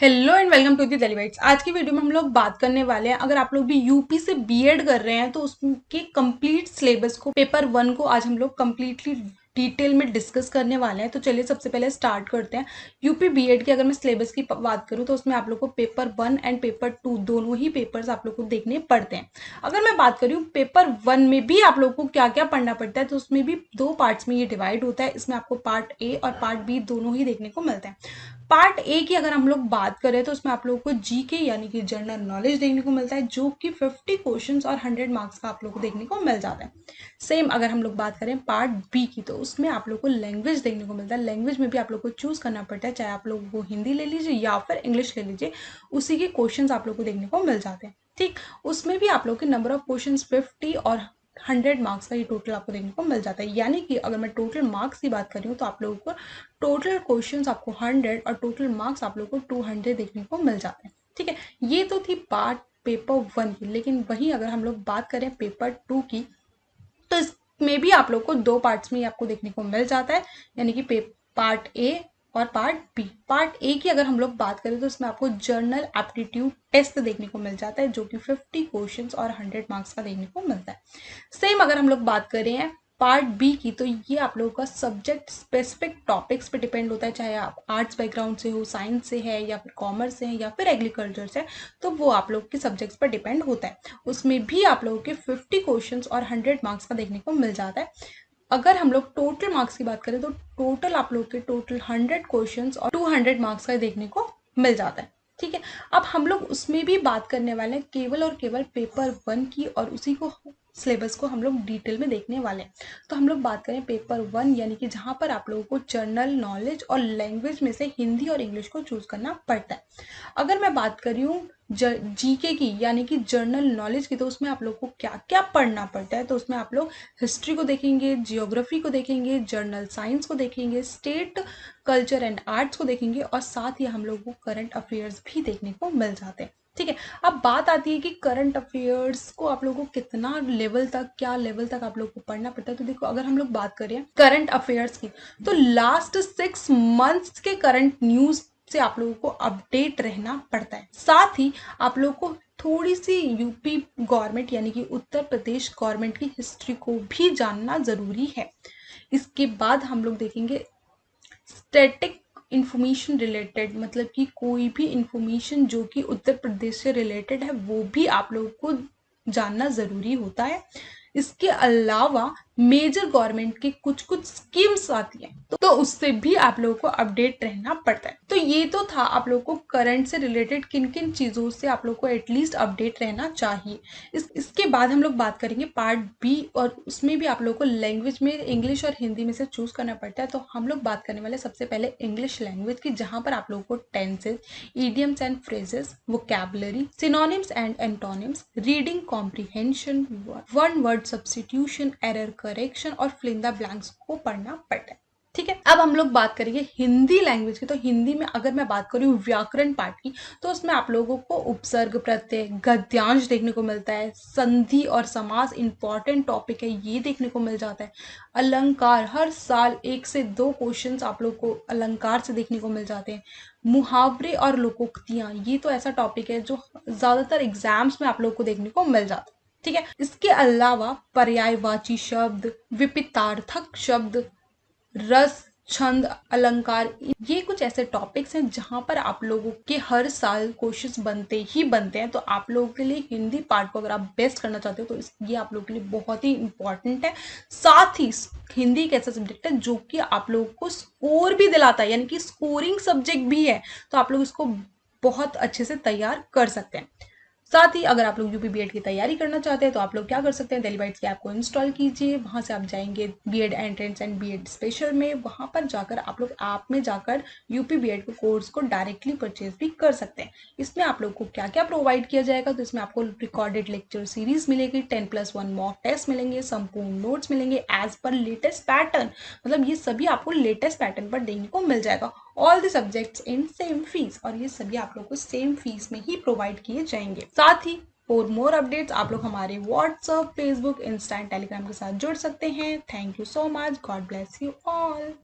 Hello and welcome to the डेलीवेट्स। आज की वीडियो में हम लोग बात करने वाले हैं, अगर आप लोग भी यूपी से बीएड कर रहे हैं तो उसके कंप्लीट सिलेबस को, पेपर 1 को आज हम लोग कंप्लीटली डिटेल में डिस्कस करने वाले हैं। तो चलिए सबसे पहले स्टार्ट करते हैं। यूपी बीएड की अगर मैं सिलेबस की बात करूं तो उसमें आप लोग को पेपर 1 एंड पेपर 2 दोनों ही पेपर्स आप लोग को देखने पड़ते हैं। अगर मैं बात करूं पेपर 1 में भी आप लोग को क्या क्या पढ़ना पड़ता है, तो उसमें भी दो पार्ट्स में ये डिवाइड होता है। इसमें आपको पार्ट ए और पार्ट बी दोनों ही देखने को मिलता है। पार्ट ए की अगर हम लोग बात करें तो उसमें आप लोगों को जीके यानी कि जनरल नॉलेज देखने को मिलता है, जो कि 50 क्वेश्चंस और 100 मार्क्स का आप लोग को देखने को मिल जाता है। सेम अगर हम लोग बात करें पार्ट बी की, तो उसमें आप लोग को लैंग्वेज देखने को मिलता है। लैंग्वेज में भी आप लोग को चूज करना पड़ता है, चाहे आप लोग वो हिंदी ले लीजिए या फिर इंग्लिश ले लीजिए, उसी के क्वेश्चन आप लोग को देखने को मिल जाते हैं। ठीक, उसमें भी आप लोग के नंबर ऑफ क्वेश्चन 50 और 100 मार्क्स का ये टोटल आपको देखने को मिल जाता है। यानी कि अगर मैं टोटल मार्क्स की बात कर रही हूँ तो आप लोगों को टोटल क्वेश्चंस आपको 100 और टोटल मार्क्स आप लोगों को 200 देखने को मिल जाते हैं। ठीक है, ये तो थी पार्ट पेपर 1 की। लेकिन वहीं अगर हम लोग बात करें पेपर 2 की, तो इसमें भी आप लोग को दो पार्ट्स में आपको देखने को मिल जाता है, यानी कि पार्ट ए और पार्ट बी। पार्ट ए की अगर हम लोग बात करें तो इसमें आपको जर्नल एप्टीट्यूड टेस्ट देखने को मिल जाता है, जो कि 50 क्वेश्चंस और 100 मार्क्स का देखने को मिलता है। सेम अगर हम लोग बात करें पार्ट बी की, तो ये आप लोगों का सब्जेक्ट स्पेसिफिक टॉपिक्स पे डिपेंड होता है, चाहे आप आर्ट्स बैकग्राउंड से हो, साइंस से है या फिर कॉमर्स से है या फिर एग्रीकल्चर से, तो वो आप लोग के सब्जेक्ट्स पर डिपेंड होता है। उसमें भी आप लोगों के 50 क्वेश्चंस और 100 मार्क्स का देखने को मिल जाता है। अगर हम लोग टोटल मार्क्स की बात करें तो टोटल आप लोग के टोटल 100 क्वेश्चंस और 200 मार्क्स का देखने को मिल जाता है। ठीक है, अब हम लोग उसमें भी बात करने वाले हैं केवल और केवल पेपर 1 की, और उसी को सिलेबस को हम लोग डिटेल में देखने वाले हैं। तो हम लोग बात करें पेपर 1, यानी कि जहां पर आप लोगों को जनरल नॉलेज और लैंग्वेज में से हिंदी और इंग्लिश को चूज करना पड़ता है। अगर मैं बात कर रही हूँ जीके की, यानी कि जनरल नॉलेज की, तो उसमें आप लोग को क्या क्या पढ़ना पड़ता है। तो उसमें आप लोग हिस्ट्री को देखेंगे, जियोग्राफी को देखेंगे, जर्नल साइंस को देखेंगे, स्टेट कल्चर एंड आर्ट्स को देखेंगे, और साथ ही हम लोग को करंट अफेयर्स भी देखने को मिल जाते हैं। ठीक है, अब बात आती है कि करंट अफेयर्स को आप लोगों को कितना लेवल तक, क्या लेवल तक आप लोग को पढ़ना पड़ता है। तो देखो, अगर हम लोग बात करें करंट अफेयर्स की, तो लास्ट 6 मंथ्स के करंट न्यूज से आप लोगों को अपडेट रहना पड़ता है। साथ ही आप लोगों को थोड़ी सी यूपी गवर्नमेंट यानी कि उत्तर प्रदेश गवर्नमेंट की हिस्ट्री को भी जानना जरूरी है। इसके बाद हम लोग देखेंगे स्टैटिक इंफॉर्मेशन रिलेटेड, मतलब कि कोई भी इंफॉर्मेशन जो कि उत्तर प्रदेश से रिलेटेड है वो भी आप लोगों को जानना जरूरी होता है। इसके अलावा मेजर गवर्नमेंट की कुछ कुछ स्कीम्स आती हैं, तो उससे भी आप लोगों को अपडेट रहना पड़ता है। तो ये तो था आप लोगों को करंट से रिलेटेड किन किन चीजों से आप लोग को एटलीस्ट अपडेट रहना चाहिए। इसके बाद हम लोग बात करेंगे पार्ट बी, और उसमें भी आप लोगों को लैंग्वेज में इंग्लिश और हिंदी में से चूज करना पड़ता है। तो हम लोग बात करने वाले सबसे पहले इंग्लिश लैंग्वेज की, जहां पर आप लोगों को tenses, idioms and phrases, vocabulary, synonyms and antonyms, reading comprehension, one word substitution, error correction और फिल इन द ब्लैंक्स को पढ़ना पड़ता है। ठीक है, अब हम लोग बात करेंगे हिंदी लैंग्वेज की। तो हिंदी में अगर मैं बात करूँ व्याकरण पार्ट की, तो उसमें आप लोगों को उपसर्ग, प्रत्यय, गद्यांश देखने को मिलता है। संधि और समास इंपॉर्टेंट टॉपिक है, ये देखने को मिल जाता है। अलंकार, हर साल 1 से 2 क्वेश्चंस आप लोग को अलंकार से देखने को मिल जाते हैं। मुहावरे और लोकोक्तियां, ये तो ऐसा टॉपिक है जो ज्यादातर एग्जाम्स में आप लोग को देखने को मिल जाता है। ठीक है, इसके अलावा पर्यायवाची शब्द, विपितार्थक शब्द, रस, छंद, अलंकार, ये कुछ ऐसे टॉपिक्स हैं जहां पर आप लोगों के हर साल क्वेश्चंस बनते ही बनते हैं। तो आप लोगों के लिए हिंदी पार्ट को अगर आप बेस्ट करना चाहते हो तो ये आप लोगों के लिए बहुत ही इंपॉर्टेंट है। साथ ही हिंदी एक ऐसा सब्जेक्ट है जो कि आप लोगों को स्कोर भी दिलाता है, यानी कि स्कोरिंग सब्जेक्ट भी है। तो आप लोग इसको बहुत अच्छे से तैयार कर सकते हैं। साथ ही अगर आप लोग यूपी बीएड की तैयारी करना चाहते हैं तो आप लोग क्या कर सकते हैं, डेलीबाइट्स की ऐप को इंस्टॉल कीजिए। वहां से आप जाएंगे BEd entrance and BEd special में, वहां पर जाकर आप लोग ऐप में जाकर यूपी बीएड के कोर्स को डायरेक्टली परचेज भी कर सकते हैं। इसमें आप लोग को क्या क्या प्रोवाइड किया जाएगा, तो इसमें आपको रिकॉर्डेड लेक्चर सीरीज मिलेगी, 10+1 मॉक टेस्ट मिलेंगे, संपूर्ण नोट्स मिलेंगे एज पर लेटेस्ट पैटर्न, मतलब ये सभी आपको लेटेस्ट पैटर्न पर देखने को मिल जाएगा। All the subjects in same fees, और ये सभी आप लोग को सेम फीस में ही प्रोवाइड किए जाएंगे। साथ ही फॉर मोर अपडेट्स आप लोग हमारे WhatsApp, Facebook, Insta and Telegram के साथ जुड़ सकते हैं। Thank you so much, God bless you all.